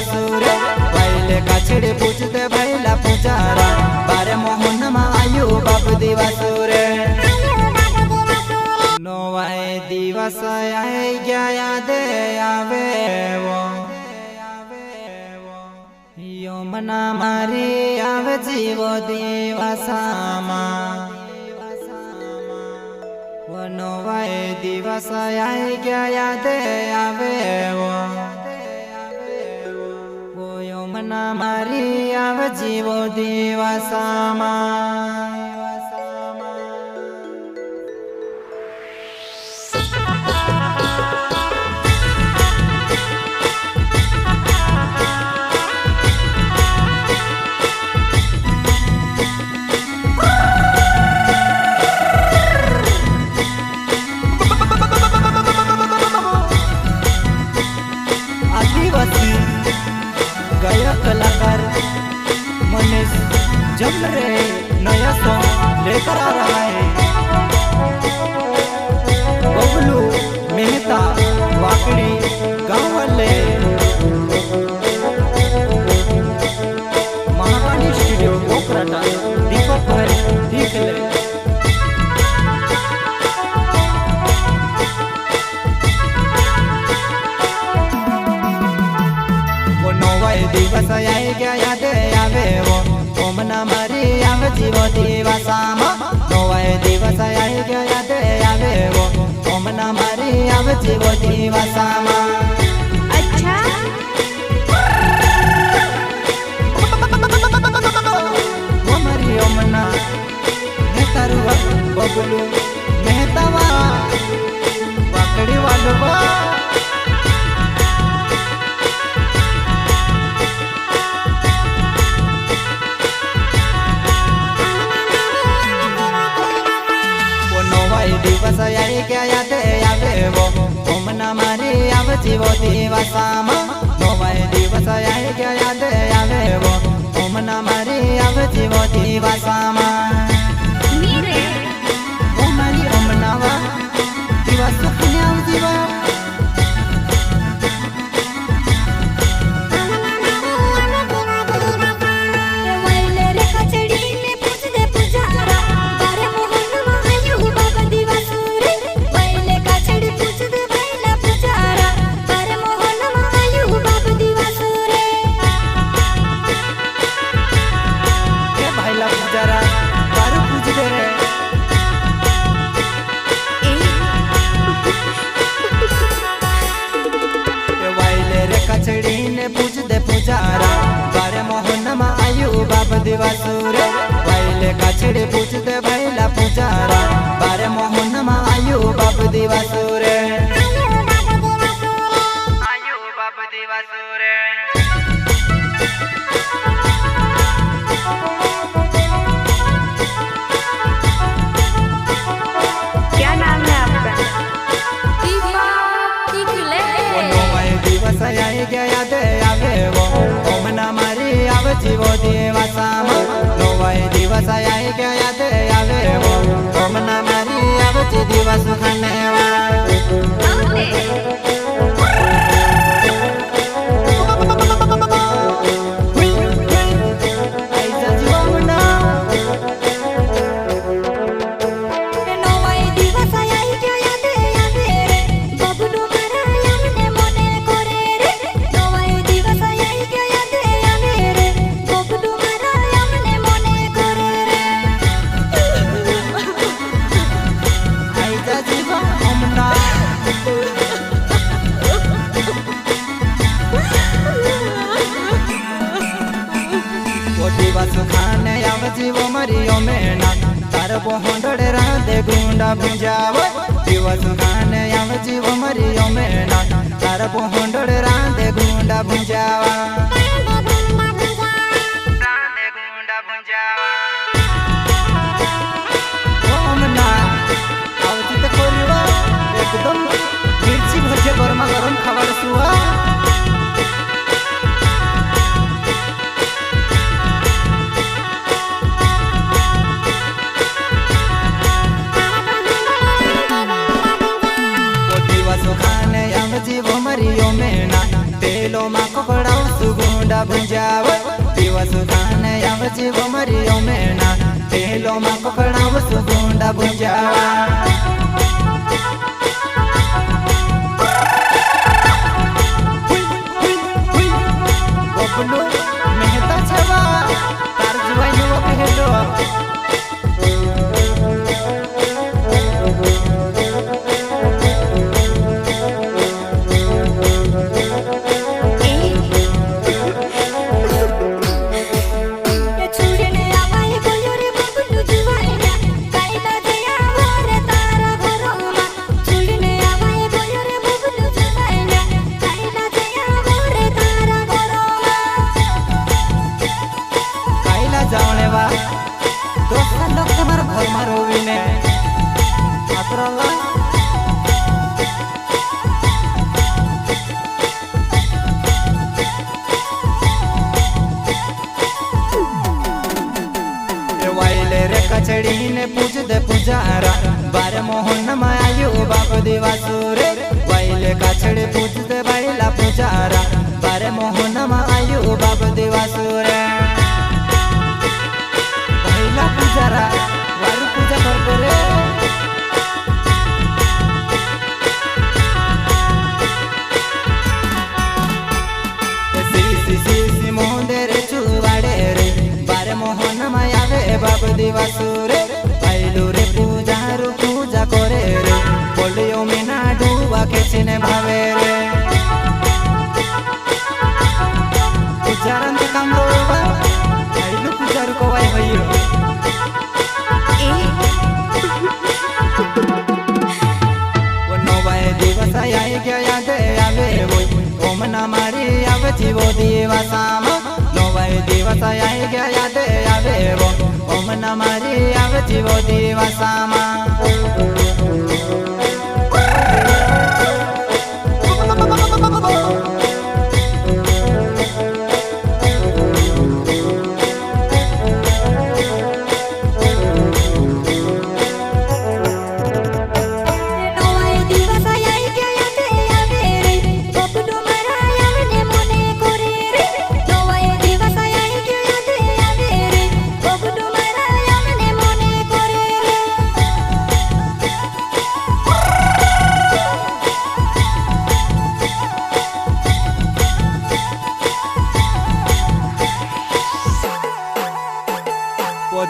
दिवासुर पहले काछड़े पूछते भैला पुजारा बारे मोहन मा आयु बाप दिवासुर नोवाए दिवस आए गया याद आवे वो यो मना मारी आवे जीवो दिवसामा वो नोवाए दिवस आए गया याद आवे वो यो मना मारी आवे जीवो दिवसामा गायक कलाकार मनीष जमरे नया सॉन्ग लेकर आ रहा है। बबलू मेहता वाकड़ी गाँव वाले महाकाली स्टूडियो कोकराटा दीपक भाई देख ले दिवस आए गया याद आवे वो ओमना मारी आवे जीवो दिवसामा नोवाए दिवस आए गया याद आवे वो ओमना मारी आवे जीवो दिवसामा अच्छा वो मरी ओमना नेतारुआ बबलू मेहतावा वाकड़ी वालो दिवस आए क्या याद आवे वो ओमना मारी आवे जीवो दिवसामा नोवाए दिवस आए क्या याद आवे वो ओमना मारी आवे जीवो दिवसामा मीरे ओ मारी ओमनावा दिवस कन्या जीवा दिवासुर पहले काछड़े पूछते भैला पुजारा बारे मोहन मा आयु बाप दिवासुर आयु बाप दिवासुर क्या नाम है आपका? दिवस आए गया याद आवे वो ओमना मारी आवे जीवो दिवसामा नोवाए दिवस आए गया याद आवे वो ओमना मारी आवे दिवस खानेवा दिवस खाने आवे जीवो मरियो मेना तार पोहंडड़े राधे गुंडा भुंजाव दिवस खाने आवे जीवो मरियो मेना तार पोहंडड़े राधे गुंडा भुंजावा राधे गुंडा भुंजावा ओमना आवती तो कोरीवा एकदम मिर्ची भजे गरमा गरम खावार सुवा जीवो मरियो मेना तेलो मा पकड़ाव सुगुंडा भुंजाव दिवस खाने आव जीव मरियो मेना तेलो मा पकड़ाव सुगुंडा भुंजावा बोलो मेहता छवा तार जुवाई वो पहलो कचड़ी ने पूज दे पुजारा बार मोहन मायू बाप दिवासुरे वाइले कचड़ी पूज दे बाइला पुजारा बार मोहन मायू बाप दिवासुरे बाइला पुजारा वारु पूजा कर करे सी मोहन चुवाड़े रे बार मोहन मायावे बाप दिवासुरे आइलू रे पूजा करे रे बोलियो मीना डूबा केचिने भावे रे पूजारन के काम रोवा आइलू पूजार को वाई भइयो वो नोवाए दिवस आई गया याद आवे वो ओम ना मारी आवे जीवो दिवसाम नोवाए दिवस आई गया याद आवे वो ओम ना मारी आवे जीवो दिवसामा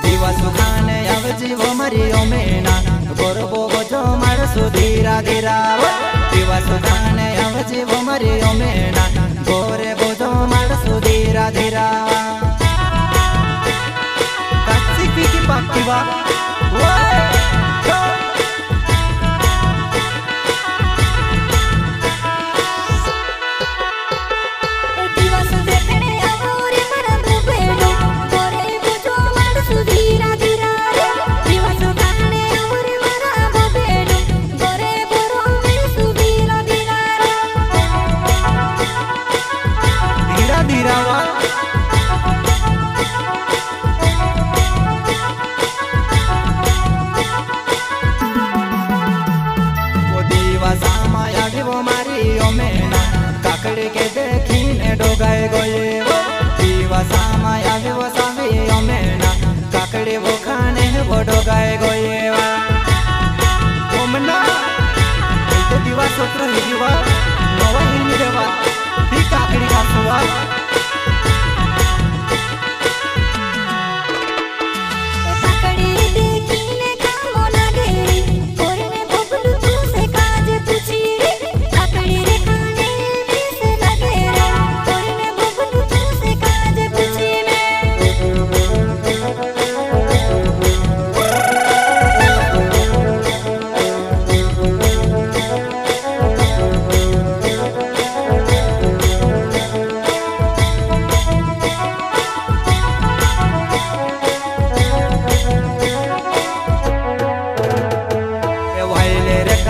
दिवस खाने आव जीवो मरियो मेना गोरबो गोजो मारसु धीरा धीरा दिवस खाने आव जीवो मरियो मेना गोरे गोजो मारसु धीरा धीरा कच्ची पीकी पक्की वा काकड़ी के देखीने डोगाए गए दिवसा माया दिवसा भी मेना काकड़ी वो खाने वो डोगाए गए ओमना तो दिवस उतर ही दिवा नवा ही नहीं देवा भी काकड़ी का सुवा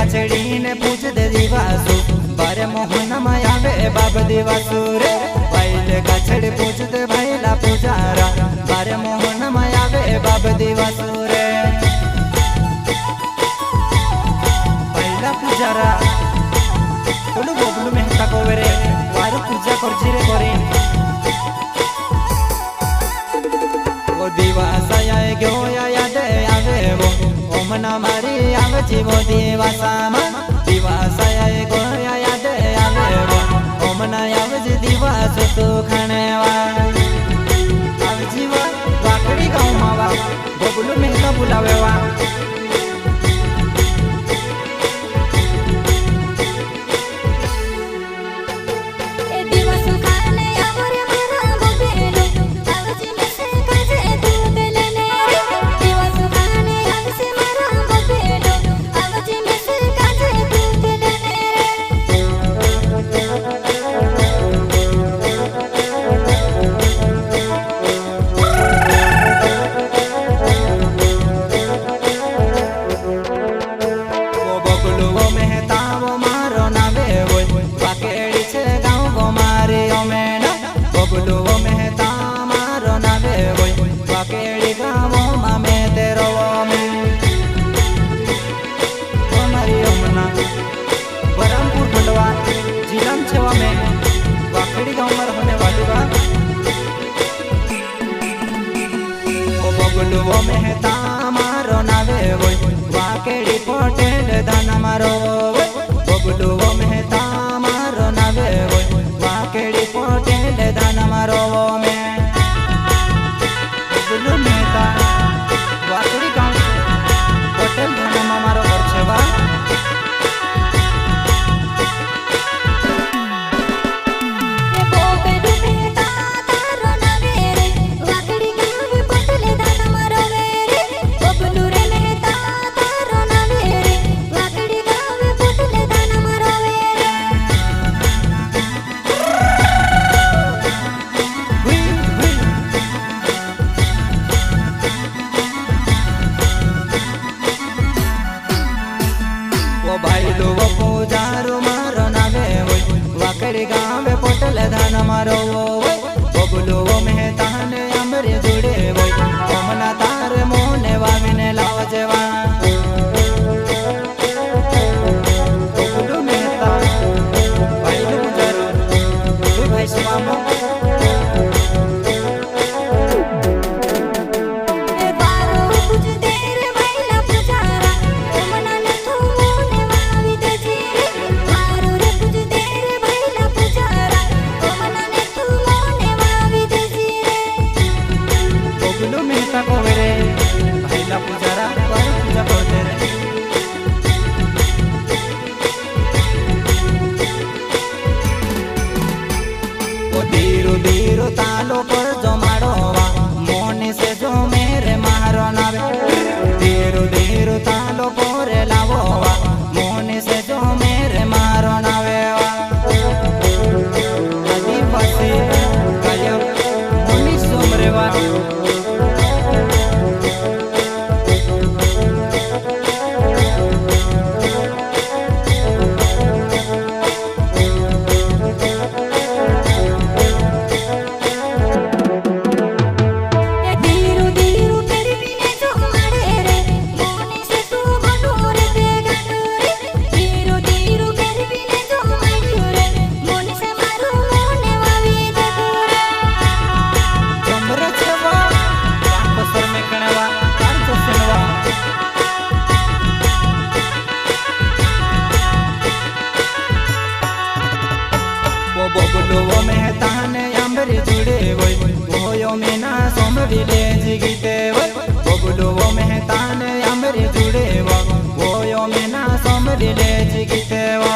कचड़ी ने पूछ दे दिवासु बारे मोहन मायावे बाप दिवासुरे पहले कचड़ी पूछ दे भाईला पुजारा बारे मोहन मायावे बाप दिवासुरे पहला पुजारा बोलू बोलू में तको रे वार पूजा करछि रे करे ओ दिवस आए गयो याद आवे वो ओम नमारी आवे जीवो दिवसामा दिवस आए गयो याद आवे वो ओम ना आवे दिवस तो खानेवा आवे जीवा वाकड़ी गाँव मावा बबलू मेहता बुलावेवा बबलुओ मेहता मारो नावे वोय वाकेड़ी पटेल दाना मारो बबलुओ मेहता मारो नावे वोय वाकेड़ी पटेल दाना मारो में बबलू मेहता वाकेड़ी गाँव पटेल दाना मारो करछे बा वाकड़ी गाँव पोटल धान मारो बबलुओ मेहता ने अमरे जुड़े वो ओमना तार मोने वाविने लाव जेवा बबलू मेहता भाई लो जरूर तू भाई सुमामो धीरो तालो पर जो मारोवा मोने से जो मेरे मारो नावे धीरो धीरो तालो पर लावोवा मोने से जो मेरे मारो नावे आदिवासी गया मोनी सोमरेवा बबलुओ मेहता ने अमरे जुड़े वोय ओयो मेना सोमविले जिगिते वोय बबलुओ मेहता ने अमरे जुड़े वो ओयो मेना सोमविले जिगिते वो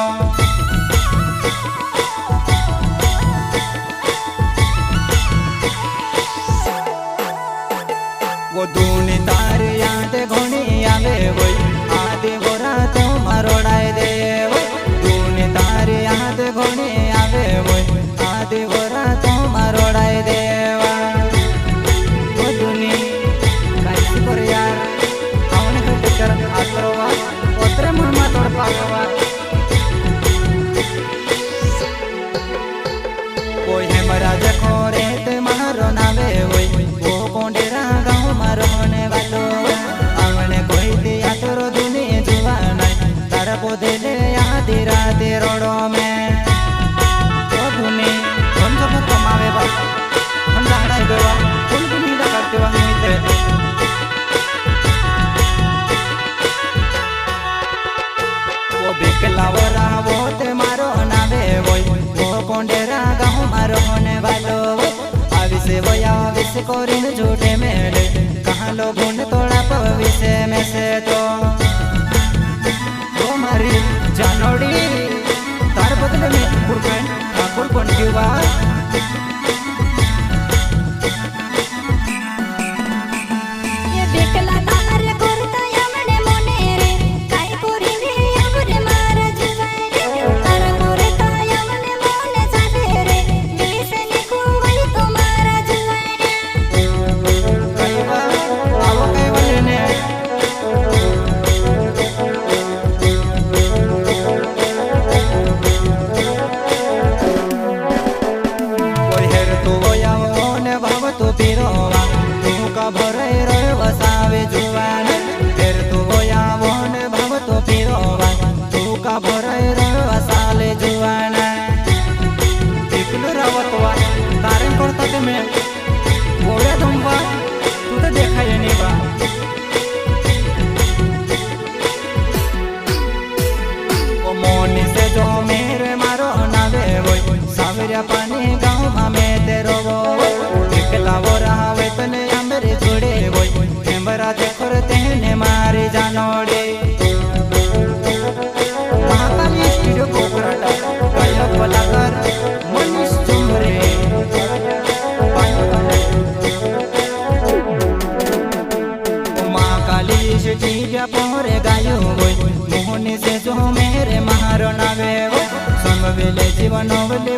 दूनी तार याद घोणी आवे वोय आदि गोरा तो मारोड़ाय दे वोय दूनी तार याद घोणी आवे वोय आदि गोरा तो मारोड़ाय देवा वो दूनी काई पर यार आवने को कर आतरवा ओत्रे मुहम्मा तोड़ पागवा कोई है मराज खोरे ते मारो नावे वोय वो कोंडेरा गाँव मारो होने वालो आवने कोई दिया तोरो दूनी जुवाना तारा को दिले आधी रात रोडो में એકલા વરાવો તે મારો નાવે હોય ઓ કોંડેરા ગાઉ મારો હોને વાલો આવી સે વયા વિસ કોરીન જોડે મેલે કહા લોગોન તોડા પવિસે મેસે તો ઓ મારી જાનોડી તાર બદલે મે કુરકન ઠાકોર કોણ કેવા पानी गाँव में तेरो वो एकला वो रहावे तने अंदर जोड़े वो मेरा देखो तेने मारे जानोड़े महाकाली स्टूडियो कोकराटा गायक कलाकार मनीष चुमरे महाकाली स्टूडियो पोरे गायो वो मोहनी से जो मेरे महारो नावे वो संग वेले जीवन वेले